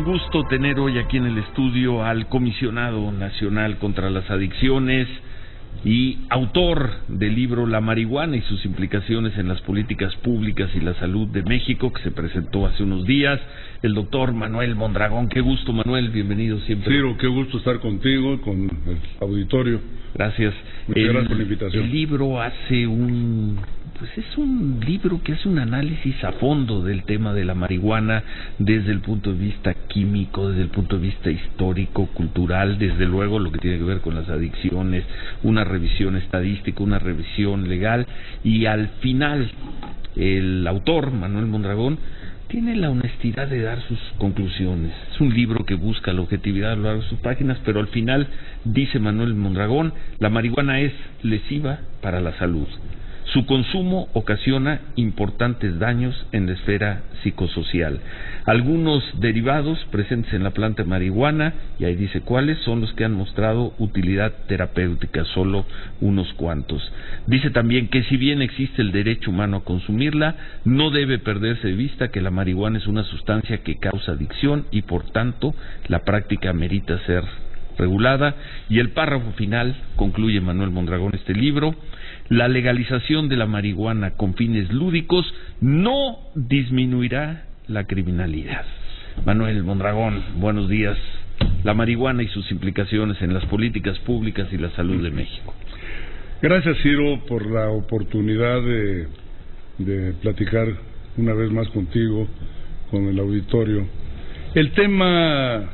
gusto tener hoy aquí en el estudio al Comisionado Nacional contra las Adicciones y autor del libro La marihuana y sus implicaciones en las políticas públicas y la salud de México, que se presentó hace unos días, el doctor Manuel Mondragón. Qué gusto, Manuel, bienvenido siempre. Ciro, qué gusto estar contigo, con el auditorio. Gracias. Muchas gracias por la invitación. El libro hace es un libro que hace un análisis a fondo del tema de la marihuana desde el punto de vista químico, desde el punto de vista histórico, cultural, desde luego lo que tiene que ver con las adicciones, una revisión estadística, una revisión legal, y al final el autor, Manuel Mondragón, tiene la honestidad de dar sus conclusiones. Es un libro que busca la objetividad a lo largo de sus páginas, pero al final dice Manuel Mondragón: la marihuana es lesiva para la salud. Su consumo ocasiona importantes daños en la esfera psicosocial. Algunos derivados presentes en la planta de marihuana, y ahí dice cuáles, son los que han mostrado utilidad terapéutica, solo unos cuantos. Dice también que si bien existe el derecho humano a consumirla, no debe perderse de vista que la marihuana es una sustancia que causa adicción y por tanto la práctica merita ser regulada. Y el párrafo final concluye Manuel Mondragón este libro: la legalización de la marihuana con fines lúdicos no disminuirá la criminalidad. Manuel Mondragón, buenos días. La marihuana y sus implicaciones en las políticas públicas y la salud de México. Gracias, Ciro, por la oportunidad de platicar una vez más contigo, con el auditorio. El tema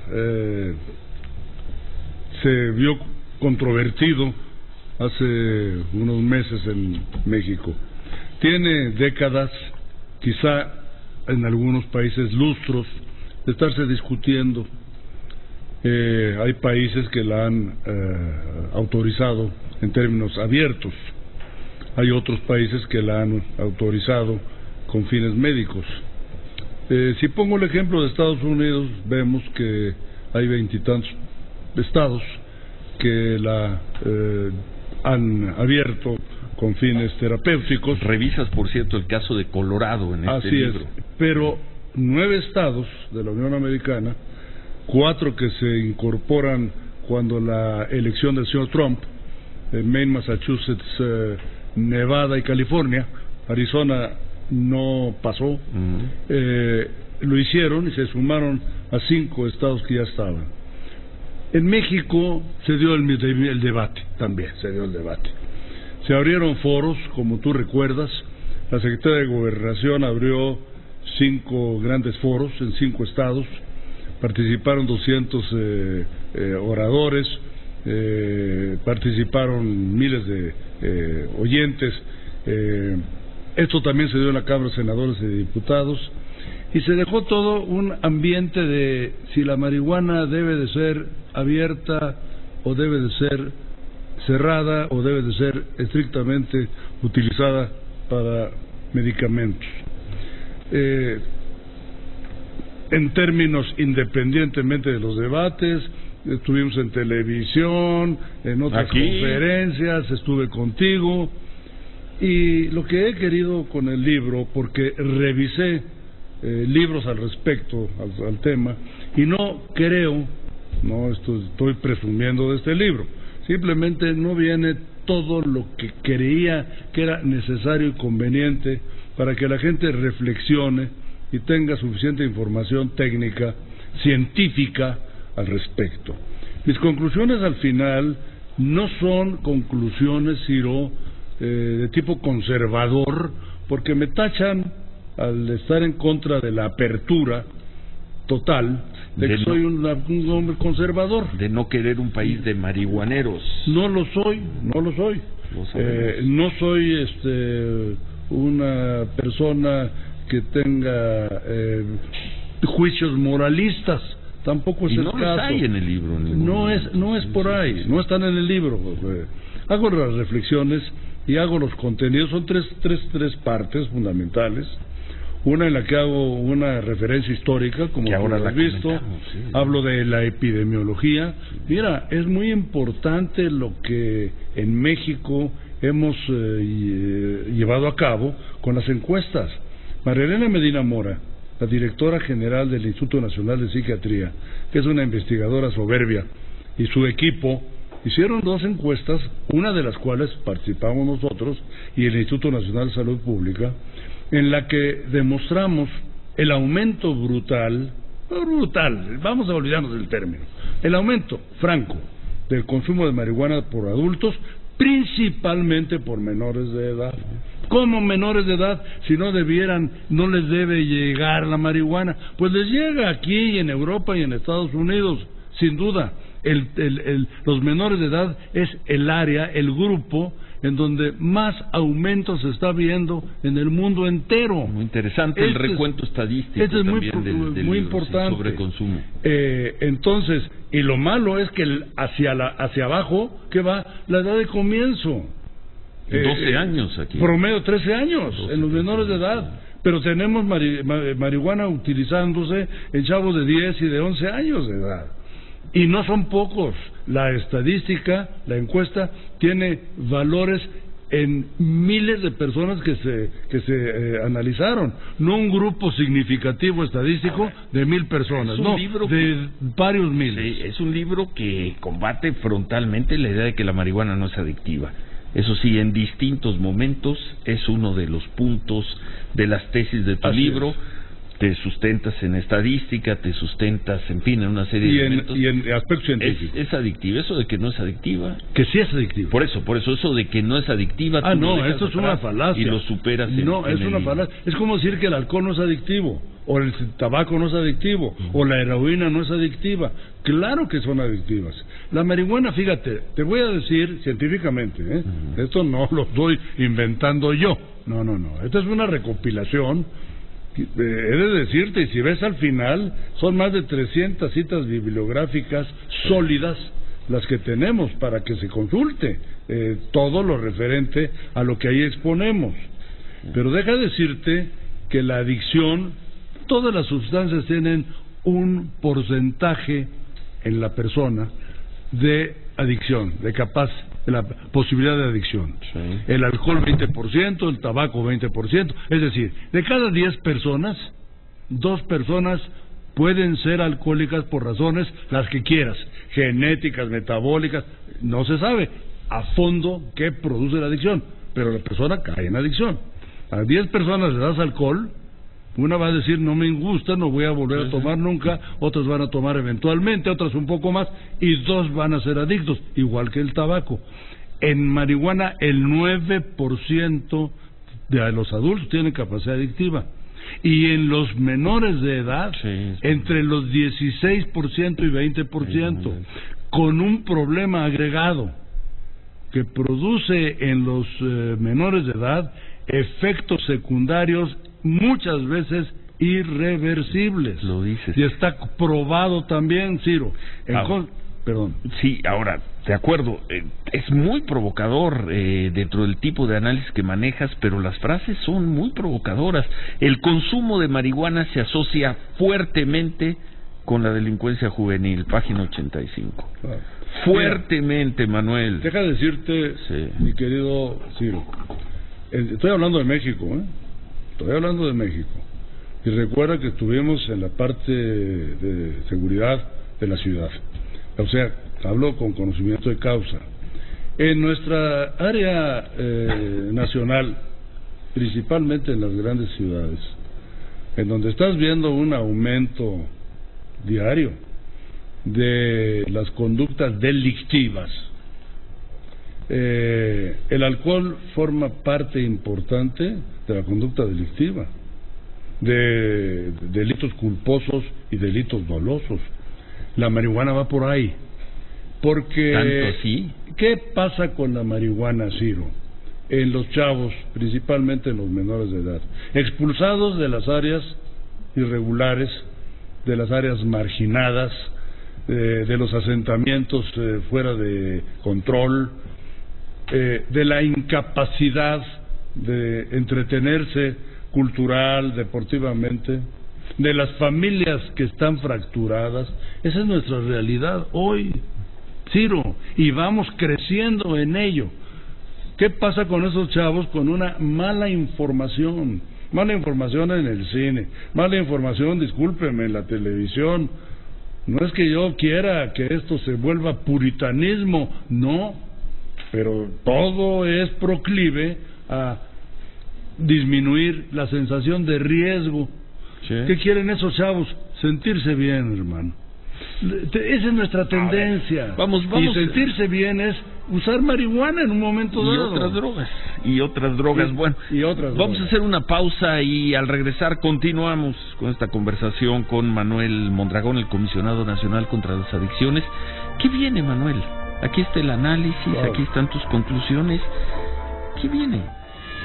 se vio controvertido hace unos meses en México. Tiene décadas, quizá en algunos países lustros, de estarse discutiendo. Hay países que la han autorizado en términos abiertos. Hay otros países que la han autorizado con fines médicos. Si pongo el ejemplo de Estados Unidos, vemos que hay 20 y tantos estados que la han abierto con fines terapéuticos. Revisas, por cierto, el caso de Colorado en este libro. Así es, pero 9 estados de la Unión Americana, 4 que se incorporan cuando la elección del señor Trump, Maine, Massachusetts, Nevada y California. Arizona no pasó. Lo hicieron y se sumaron a 5 estados que ya estaban. En México se dio el debate, también se dio el debate. Se abrieron foros, como tú recuerdas. La Secretaría de Gobernación abrió 5 grandes foros en 5 estados. Participaron 200 oradores, participaron miles de oyentes. Esto también se dio en la Cámara de Senadores y de Diputados. Y se dejó todo un ambiente de si la marihuana debe de ser abierta o debe de ser cerrada o debe de ser estrictamente utilizada para medicamentos. En términos, independientemente de los debates, estuvimos en televisión, en otras conferencias, estuve contigo, y lo que he querido con el libro, porque revisé libros al respecto, al tema, y no estoy presumiendo de este libro, simplemente no viene todo lo que creía que era necesario y conveniente para que la gente reflexione y tenga suficiente información técnica, científica al respecto. Mis conclusiones al final no son conclusiones, Ciro, de tipo conservador, porque me tachan, al estar en contra de la apertura total, de que soy un hombre conservador. De no querer un país de marihuaneros. No lo soy. No soy una persona que tenga juicios moralistas. Tampoco es el caso. No hay en el libro. No es por ahí. No están en el libro. Hago las reflexiones y hago los contenidos. Son tres partes fundamentales. Una en la que hago una referencia histórica, como tú lo has visto. Sí. Hablo de la epidemiología. Mira, es muy importante lo que en México hemos llevado a cabo con las encuestas. María Elena Medina Mora, la directora general del Instituto Nacional de Psiquiatría, que es una investigadora soberbia, y su equipo hicieron 2 encuestas, una de las cuales participamos nosotros y el Instituto Nacional de Salud Pública, en la que demostramos el aumento brutal, vamos a olvidarnos del término, el aumento franco del consumo de marihuana por adultos, principalmente por menores de edad. ¿Cómo menores de edad? Si no les debe llegar la marihuana. Pues les llega aquí y en Europa y en Estados Unidos, sin duda. Los menores de edad es el área, el grupo en donde más aumento se está viendo en el mundo entero. Muy interesante el recuento estadístico. Este es muy importante. Sí, sobre consumo. Entonces, y lo malo es que hacia abajo, ¿qué va? La edad de comienzo. 12 años aquí. Promedio 13 años en los menores de edad. Pero tenemos marihuana utilizándose en chavos de 10 y de 11 años de edad. Y no son pocos. La estadística, la encuesta, tiene valores en miles de personas que se analizaron. No un grupo significativo estadístico de 1,000 personas, no, de varios miles. Sí, es un libro que combate frontalmente la idea de que la marihuana no es adictiva. Eso sí, en distintos momentos es uno de los puntos de las tesis de tu libro. Te sustentas en estadística, te sustentas, en fin, en una serie de elementos. Y en aspectos científicos. ¿Es adictiva? ¿Eso de que no es adictiva? Que sí es adictiva. Por eso, eso de que no es adictiva... esto es una falacia. Y lo superas es una falacia. Es como decir que el alcohol no es adictivo, o el tabaco no es adictivo, o la heroína no es adictiva. Claro que son adictivas. La marihuana, fíjate, te voy a decir científicamente, esto no lo estoy inventando yo. No. Esta es una recopilación. He de decirte, y si ves al final, son más de 300 citas bibliográficas sólidas las que tenemos para que se consulte todo lo referente a lo que ahí exponemos. Pero deja decirte que la adicción, todas las sustancias tienen un porcentaje en la persona de adicción, de la posibilidad de adicción. Sí. El alcohol 20%, el tabaco 20%, es decir, de cada 10 personas, 2 personas pueden ser alcohólicas por razones las que quieras, genéticas, metabólicas, no se sabe a fondo qué produce la adicción, pero la persona cae en adicción. A 10 personas le das alcohol, una va a decir no me gusta, no voy a volver a tomar nunca, otras van a tomar eventualmente, otras un poco más, y 2 van a ser adictos, igual que el tabaco. En marihuana el 9% de los adultos tienen capacidad adictiva, y en los menores de edad entre los 16% y 20%, con un problema agregado que produce en los menores de edad efectos secundarios muchas veces irreversibles. Lo dices. Y está probado también, Ciro. Perdón. Sí, ahora, de acuerdo, es muy provocador dentro del tipo de análisis que manejas, pero las frases son muy provocadoras. El consumo de marihuana se asocia fuertemente con la delincuencia juvenil, página 85. Claro. Fuertemente, mira, Manuel. Deja decirte, mi querido Ciro, estoy hablando de México, Estoy hablando de México. Y recuerda que estuvimos en la parte de seguridad de la ciudad. O sea, hablo con conocimiento de causa. En nuestra área nacional, principalmente en las grandes ciudades, en donde estás viendo un aumento diario de las conductas delictivas, el alcohol forma parte importante de la conducta delictiva, de delitos culposos y delitos dolosos. La marihuana va por ahí, porque ¿tanto así? ¿Qué pasa con la marihuana, Ciro? En los chavos, principalmente en los menores de edad, expulsados de las áreas irregulares, de las áreas marginadas, de los asentamientos fuera de control, de la incapacidad de entretenerse cultural, deportivamente, de las familias que están fracturadas. Esa es nuestra realidad hoy, Ciro, y vamos creciendo en ello. ¿Qué pasa con esos chavos? Con una mala información, mala información en el cine, mala información, discúlpeme, en la televisión. No es que yo quiera que esto se vuelva puritanismo, no, pero todo es proclive a disminuir la sensación de riesgo. Sí. ¿Qué quieren esos chavos? Sentirse bien, hermano. Esa es nuestra tendencia. Vamos. Y sentirse bien es usar marihuana en un momento dado. Y otras drogas. Sí, bueno, y otras vamos drogas. a hacer una pausa y al regresar continuamos con esta conversación con Manuel Mondragón, el Comisionado Nacional contra las Adicciones. ¿Qué viene, Manuel? Aquí está el análisis, aquí están tus conclusiones. ¿Qué viene?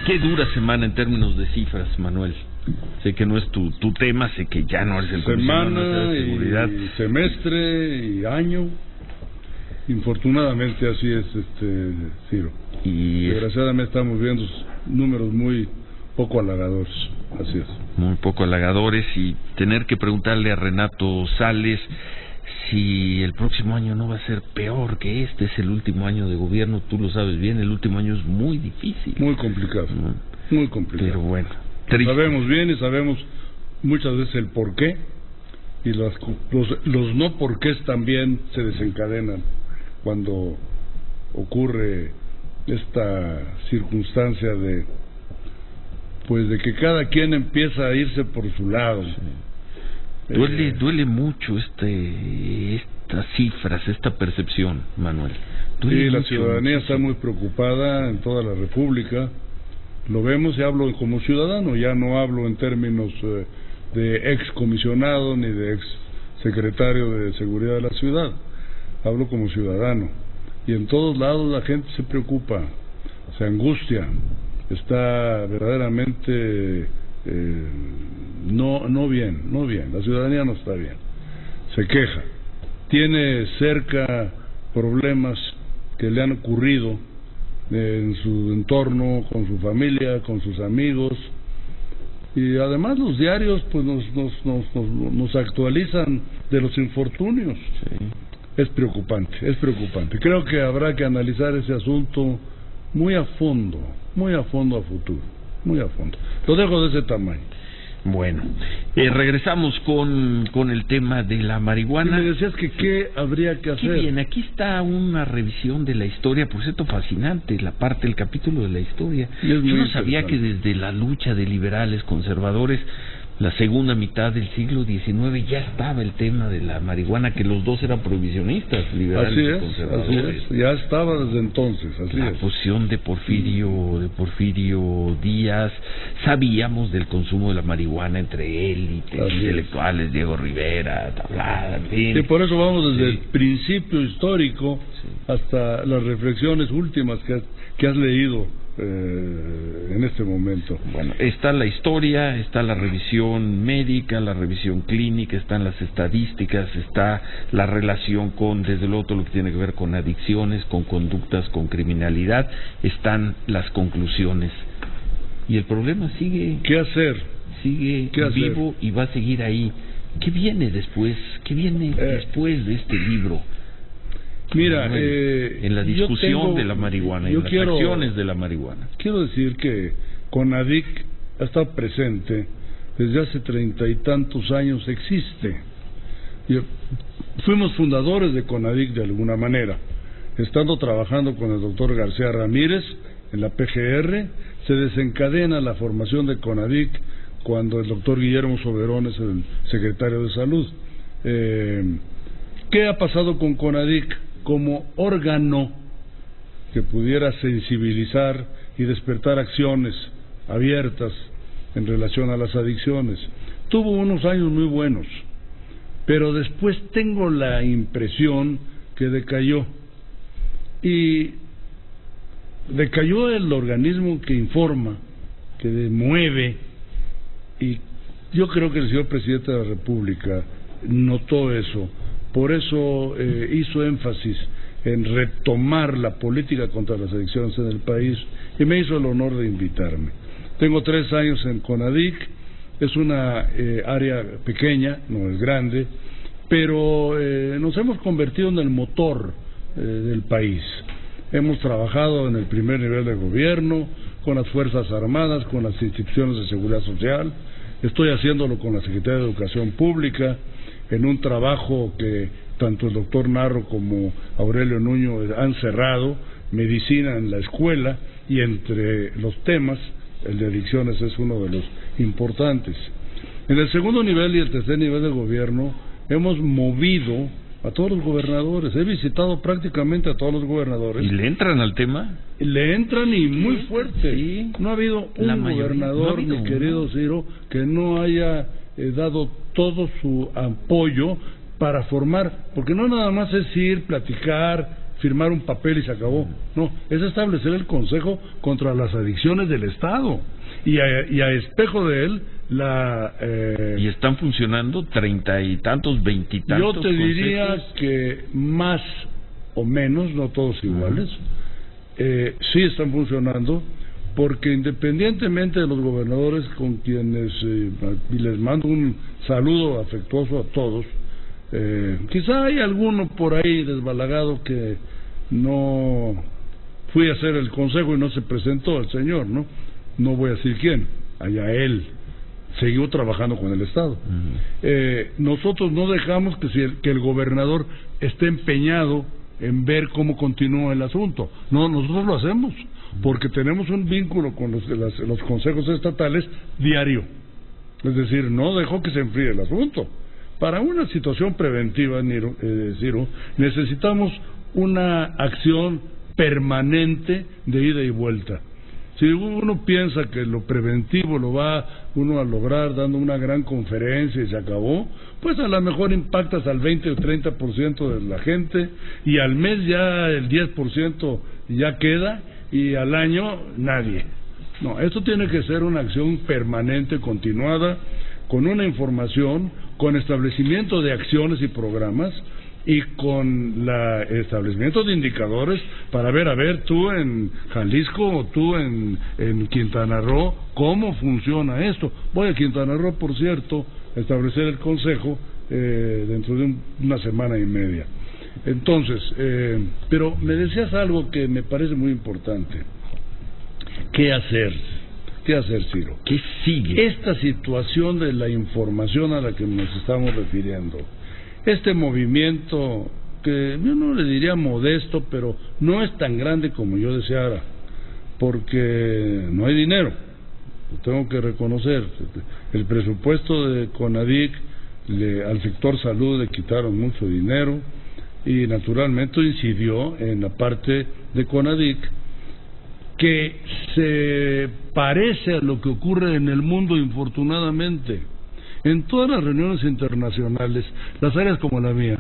Qué dura semana en términos de cifras, Manuel. Sé que no es tu tema, sé que ya no eres el Comisionado Nacional de Seguridad. Y semestre y año. Infortunadamente así es, Ciro. Y desgraciadamente estamos viendo números muy poco halagadores. Así es. Muy poco halagadores, y tener que preguntarle a Renato Sales si el próximo año no va a ser peor que este. Es el último año de gobierno, tú lo sabes bien, el último año es muy difícil. Muy complicado, muy complicado. Pero bueno, triste. Sabemos bien y sabemos muchas veces el por qué, y los no porqués también se desencadenan cuando ocurre esta circunstancia de que cada quien empieza a irse por su lado. Sí. Duele mucho estas cifras, esta percepción, Manuel. Sí, la ciudadanía está muy preocupada en toda la República. Lo vemos, y hablo como ciudadano, ya no hablo en términos de ex comisionado ni de ex secretario de Seguridad de la ciudad. Hablo como ciudadano, y en todos lados la gente se preocupa, se angustia, está verdaderamente no bien, la ciudadanía no está bien, se queja, tiene cerca problemas que le han ocurrido en su entorno, con su familia, con sus amigos, y además los diarios pues nos actualizan de los infortunios. Sí. Es preocupante. Creo que habrá que analizar ese asunto muy a fondo a futuro, muy a fondo. Lo dejo de ese tamaño. Bueno, regresamos con el tema de la marihuana. Y me decías que qué habría que hacer. Bien, aquí está una revisión de la historia, por cierto, fascinante, el capítulo de la historia. Yo no sabía que desde la lucha de liberales conservadores, la segunda mitad del siglo XIX, ya estaba el tema de la marihuana, que los dos eran prohibicionistas, liberales y conservadores. Así es, ya estaba desde entonces, la posición de Porfirio Díaz, sabíamos del consumo de la marihuana entre élites intelectuales, Diego Rivera, Tablada, en fin. Y por eso vamos desde el principio histórico hasta las reflexiones últimas que has leído en este momento. Bueno, está la historia, está la revisión médica, la revisión clínica, están las estadísticas, está la relación con, desde luego, todo lo que tiene que ver con adicciones, con conductas, con criminalidad, están las conclusiones. Y el problema sigue. ¿Qué hacer? Sigue vivo y va a seguir ahí. ¿Qué viene después? ¿Qué viene después de este libro? Mira, en la discusión de la marihuana, en las acciones de la marihuana. Quiero decir que CONADIC ha estado presente desde hace 30 y tantos años, existe. Fuimos fundadores de CONADIC de alguna manera. Estando trabajando con el doctor García Ramírez en la PGR, se desencadena la formación de CONADIC cuando el doctor Guillermo Soberón es el secretario de Salud. ¿Qué ha pasado con CONADIC? Como órgano que pudiera sensibilizar y despertar acciones abiertas en relación a las adicciones. Tuvo unos años muy buenos, pero después tengo la impresión que decayó. Y decayó el organismo que informa, que mueve, y yo creo que el señor presidente de la República notó eso. Por eso hizo énfasis en retomar la política contra las adicciones en el país, y me hizo el honor de invitarme. Tengo 3 años en CONADIC, es una área pequeña, no es grande, pero nos hemos convertido en el motor del país. Hemos trabajado en el primer nivel de gobierno, con las Fuerzas Armadas, con las instituciones de seguridad social. Estoy haciéndolo con la Secretaría de Educación Pública, en un trabajo que tanto el doctor Narro como Aurelio Nuño han cerrado, medicina en la escuela, y entre los temas, el de adicciones es uno de los importantes. En el segundo nivel y el tercer nivel de gobierno hemos movido a todos los gobernadores. He visitado prácticamente a todos los gobernadores. ¿Y le entran al tema? Le entran y muy fuerte. Sí. No ha habido un gobernador, mi querido Ciro, que no haya dado todo su apoyo para formar, porque no nada más es ir, platicar, firmar un papel y se acabó. No, es establecer el Consejo contra las Adicciones del Estado. Y a espejo de él, ¿Y están funcionando 30 y tantos, 20 y tantos? Yo te diría que más o menos, no todos iguales, sí están funcionando, porque independientemente de los gobernadores con quienes, y les mando un saludo afectuoso a todos, quizá hay alguno por ahí desbalagado que no fui a hacer el consejo y no se presentó el señor, no voy a decir quién, allá él siguió trabajando con el Estado. Nosotros no dejamos que el gobernador esté empeñado en ver cómo continúa el asunto. No, nosotros lo hacemos porque tenemos un vínculo con los consejos estatales diario. Es decir, no dejó que se enfríe el asunto. Para una situación preventiva, Ciro, necesitamos una acción permanente de ida y vuelta. Si uno piensa que lo preventivo lo va uno a lograr dando una gran conferencia y se acabó, pues a lo mejor impactas al 20 o 30% de la gente, y al mes ya el 10% ya queda, y al año nadie. No, esto tiene que ser una acción permanente, continuada, con una información, con establecimiento de acciones y programas, y con el establecimiento de indicadores para ver, a ver, tú en Jalisco o tú en Quintana Roo, ¿cómo funciona esto? Voy a Quintana Roo, por cierto, a establecer el consejo dentro de una semana y media. Entonces, pero me decías algo que me parece muy importante. ¿Qué hacer? ¿Qué hacer, Ciro? ¿Qué sigue? Esta situación de la información a la que nos estamos refiriendo, este movimiento que yo no le diría modesto, pero no es tan grande como yo deseara, porque no hay dinero, lo tengo que reconocer. El presupuesto de CONADIC, al sector salud le quitaron mucho dinero, y naturalmente incidió en la parte de CONADIC, que se parece a lo que ocurre en el mundo, infortunadamente. En todas las reuniones internacionales, las áreas como la mía,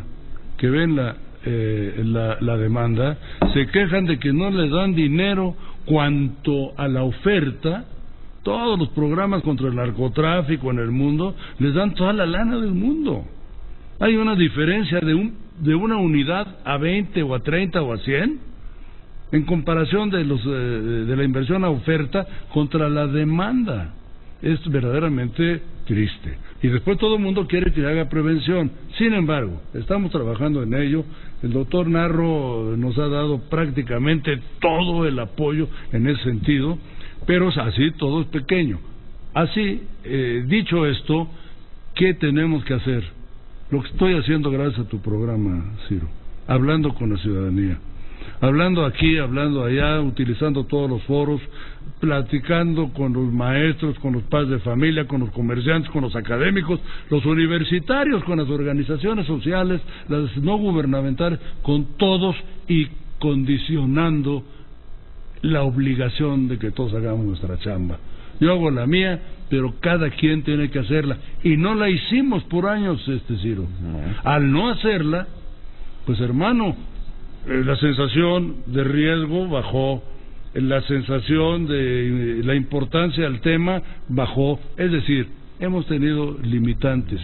que ven la demanda, se quejan de que no les dan dinero cuanto a la oferta. Todos los programas contra el narcotráfico en el mundo les dan toda la lana del mundo. Hay una diferencia de una unidad a 20 o a 30 o a 100 en comparación de la inversión a oferta contra la demanda. Es verdaderamente triste. Y después todo el mundo quiere que haga prevención. Sin embargo, estamos trabajando en ello. El doctor Narro nos ha dado prácticamente todo el apoyo en ese sentido, pero así todo es pequeño. Así, dicho esto, ¿qué tenemos que hacer? Lo que estoy haciendo gracias a tu programa, Ciro, hablando con la ciudadanía, hablando aquí, hablando allá, utilizando todos los foros, platicando con los maestros, con los padres de familia, con los comerciantes, con los académicos, los universitarios, con las organizaciones sociales, las no gubernamentales, con todos, y condicionando la obligación de que todos hagamos nuestra chamba. Yo hago la mía, pero cada quien tiene que hacerla, y no la hicimos por años, Ciro. Al no hacerla, pues hermano, la sensación de riesgo bajó, la sensación de la importancia del tema bajó, es decir, hemos tenido limitantes.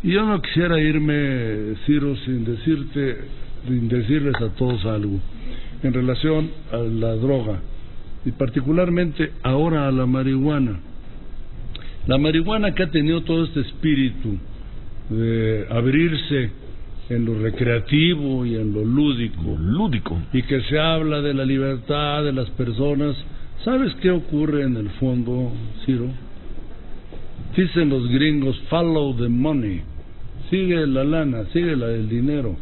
Y yo no quisiera irme, Ciro, sin decirles a todos algo en relación a la droga, y particularmente ahora a la marihuana. La marihuana, que ha tenido todo este espíritu de abrirse en lo recreativo y en lo lúdico, y que se habla de la libertad de las personas, ¿Sabes qué ocurre en el fondo, Ciro? Dicen los gringos, follow the money, sigue la lana, sigue el dinero.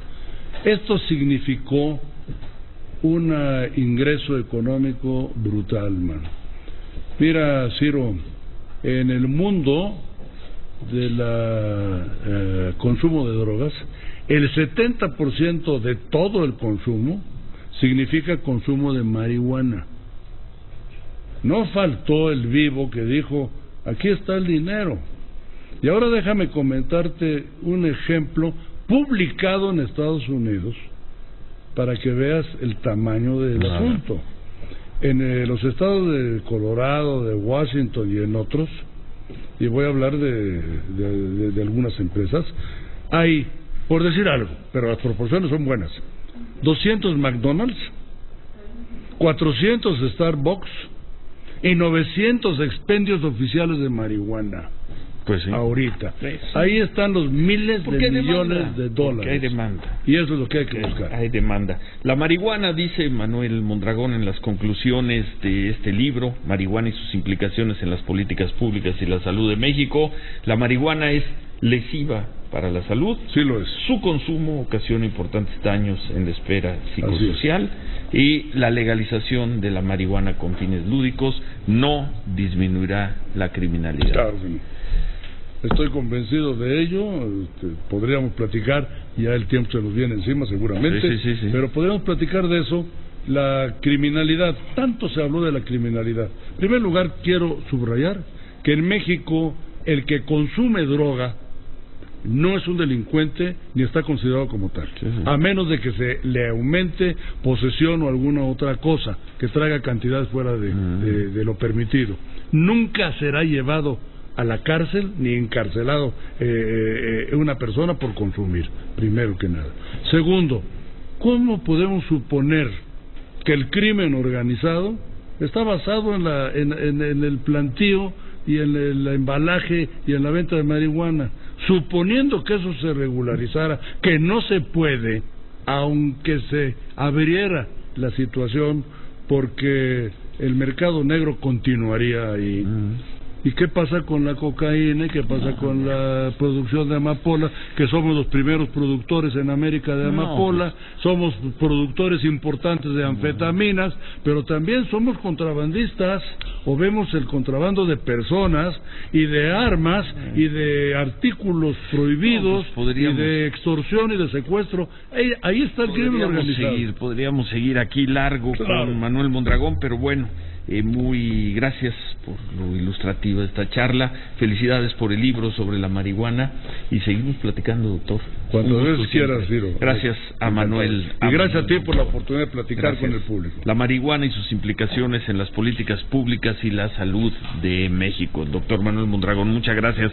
Esto significó un ingreso económico brutal, man. Mira, Ciro, en el mundo del consumo de drogas, el 70% de todo el consumo significa consumo de marihuana. No faltó el vivo que dijo, aquí está el dinero. Y ahora déjame comentarte un ejemplo publicado en Estados Unidos para que veas el tamaño del asunto. En los estados de Colorado, de Washington y en otros, y voy a hablar de algunas empresas, hay, por decir algo, pero las proporciones son buenas, 200 McDonald's, 400 Starbucks y 900 expendios oficiales de marihuana. Pues sí. Ahorita. Ahí están los miles de millones de dólares. Porque hay demanda. Y eso es lo que hay que buscar. Hay demanda. La marihuana, dice Manuel Mondragón en las conclusiones de este libro, Marihuana y sus implicaciones en las políticas públicas y la salud de México, la marihuana es lesiva para la salud. Sí lo es. Su consumo ocasiona importantes daños en la esfera psicosocial y la legalización de la marihuana con fines lúdicos no disminuirá la criminalidad. Claro que no. Estoy convencido de ello. Podríamos platicar, ya el tiempo se nos viene encima seguramente, sí. Pero podríamos platicar de eso. La criminalidad, tanto se habló de la criminalidad. En primer lugar, quiero subrayar que en México el que consume droga no es un delincuente ni está considerado como tal, a menos de que se le aumente posesión o alguna otra cosa que traiga cantidades fuera de lo permitido. Nunca será llevado a la cárcel ni encarcelado una persona por consumir, primero que nada. Segundo, ¿cómo podemos suponer que el crimen organizado está basado en el plantío y en el embalaje y en la venta de marihuana? Suponiendo que eso se regularizara, que no se puede, aunque se abriera la situación, porque el mercado negro continuaría ahí. ¿Y qué pasa con la cocaína? ¿Y qué pasa con la producción de amapola? Que somos los primeros productores en América de amapola, somos productores importantes de anfetaminas, pero también somos contrabandistas, o vemos el contrabando de personas y de armas y de artículos prohibidos, y de extorsión y de secuestro. Ahí está el crimen organizado. Podríamos seguir aquí largo con Manuel Mondragón, pero bueno. Muy gracias por lo ilustrativa de esta charla. Felicidades por el libro sobre la marihuana y seguimos platicando, doctor. Cuando veas quieras, Ciro. Gracias a Manuel. Y gracias a ti por la oportunidad de platicar con el público. La marihuana y sus implicaciones en las políticas públicas y la salud de México. El doctor Manuel Mondragón, muchas gracias.